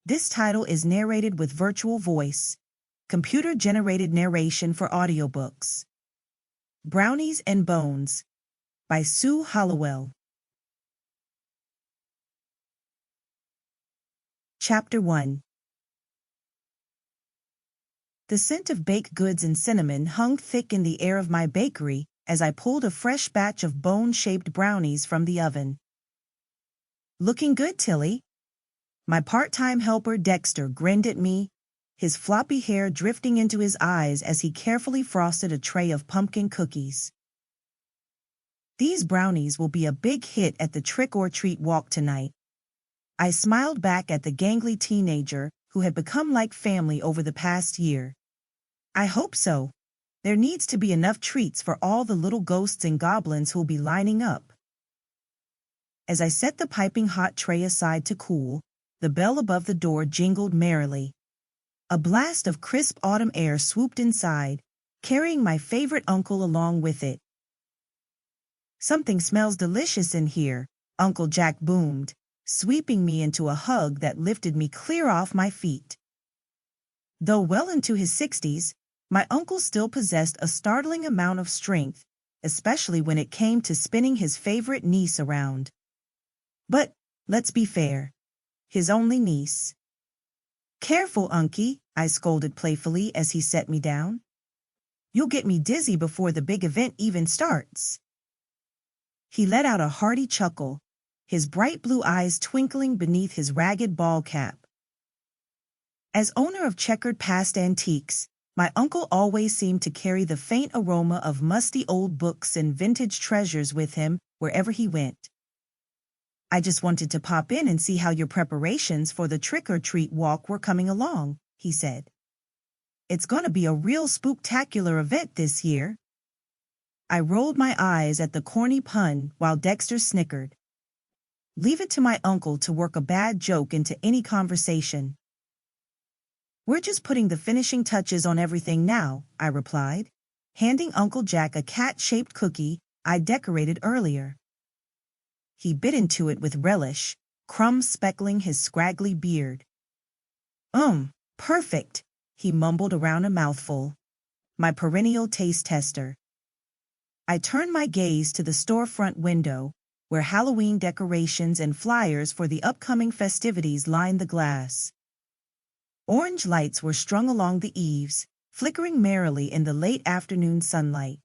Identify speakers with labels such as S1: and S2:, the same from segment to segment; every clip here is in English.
S1: This title is narrated with virtual voice, computer-generated narration for audiobooks. Brownies and Bones by Sue Hollowell. Chapter 1. The scent of baked goods and cinnamon hung thick in the air of my bakery as I pulled a fresh batch of bone-shaped brownies from the oven. "Looking good, Tilly." My part-time helper Dexter grinned at me, his floppy hair drifting into his eyes as he carefully frosted a tray of pumpkin cookies. "These brownies will be a big hit at the trick-or-treat walk tonight." I smiled back at the gangly teenager who had become like family over the past year. "I hope so. There needs to be enough treats for all the little ghosts and goblins who'll be lining up." As I set the piping hot tray aside to cool, the bell above the door jingled merrily. A blast of crisp autumn air swooped inside, carrying my favorite uncle along with it. "Something smells delicious in here," Uncle Jack boomed, sweeping me into a hug that lifted me clear off my feet. Though well into his 60s, my uncle still possessed a startling amount of strength, especially when it came to spinning his favorite niece around. But, let's be fair, his only niece. "Careful, Unky," I scolded playfully as he set me down. "You'll get me dizzy before the big event even starts." He let out a hearty chuckle, his bright blue eyes twinkling beneath his ragged ball cap. As owner of checkered past antiques, my uncle always seemed to carry the faint aroma of musty old books and vintage treasures with him wherever he went. "I just wanted to pop in and see how your preparations for the trick-or-treat walk were coming along," he said. "It's gonna be a real spooktacular event this year." I rolled my eyes at the corny pun while Dexter snickered. Leave it to my uncle to work a bad joke into any conversation. "We're just putting the finishing touches on everything now," I replied, handing Uncle Jack a cat-shaped cookie I decorated earlier. He bit into it with relish, crumbs speckling his scraggly beard. Perfect," he mumbled around a mouthful. My perennial taste tester. I turned my gaze to the storefront window, where Halloween decorations and flyers for the upcoming festivities lined the glass. Orange lights were strung along the eaves, flickering merrily in the late afternoon sunlight.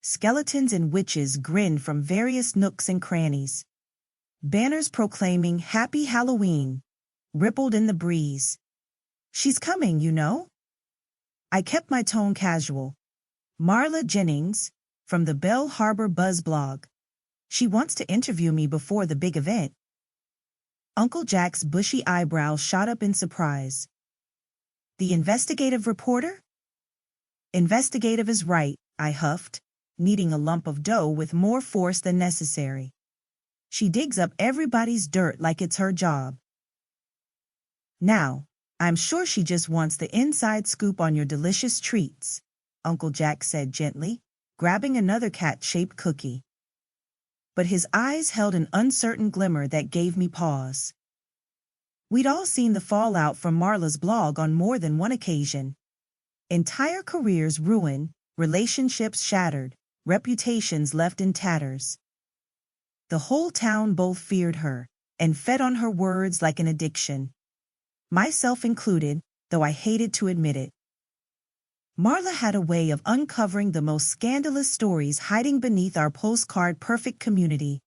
S1: Skeletons and witches grinned from various nooks and crannies. Banners proclaiming "Happy Halloween" rippled in the breeze. "She's coming, you know." I kept my tone casual. "Marla Jennings, from the Bell Harbor Buzz blog. She wants to interview me before the big event." Uncle Jack's bushy eyebrows shot up in surprise. "The investigative reporter?" "Investigative is right," I huffed, kneading a lump of dough with more force than necessary. "She digs up everybody's dirt like it's her job." "Now, I'm sure she just wants the inside scoop on your delicious treats," Uncle Jack said gently, grabbing another cat-shaped cookie. But his eyes held an uncertain glimmer that gave me pause. We'd all seen the fallout from Marla's blog on more than one occasion. Entire careers ruined, relationships shattered, reputations left in tatters. The whole town both feared her and fed on her words like an addiction. Myself included, though I hated to admit it. Marla had a way of uncovering the most scandalous stories hiding beneath our postcard-perfect community.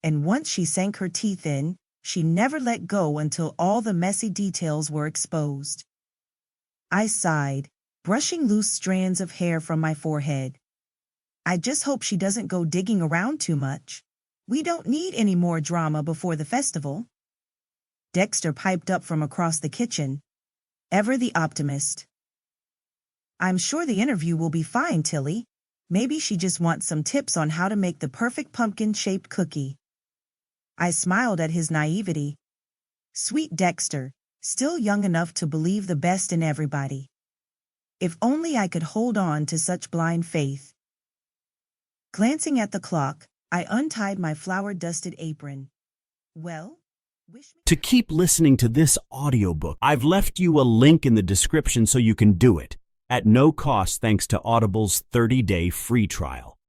S1: And once she sank her teeth in, she never let go until all the messy details were exposed. I sighed, brushing loose strands of hair from my forehead. I just hope she doesn't go digging around too much. We don't need any more drama before the festival. Dexter piped up from across the kitchen, ever the optimist. "I'm sure the interview will be fine, Tilly. Maybe she just wants some tips on how to make the perfect pumpkin-shaped cookie." I smiled at his naivety. Sweet Dexter, still young enough to believe the best in everybody. If only I could hold on to such blind faith. Glancing at the clock, I untied my flour-dusted apron. "Well?" Wish me
S2: To keep listening to this audiobook, I've left you a link in the description so you can do it at no cost thanks to Audible's 30-day free trial.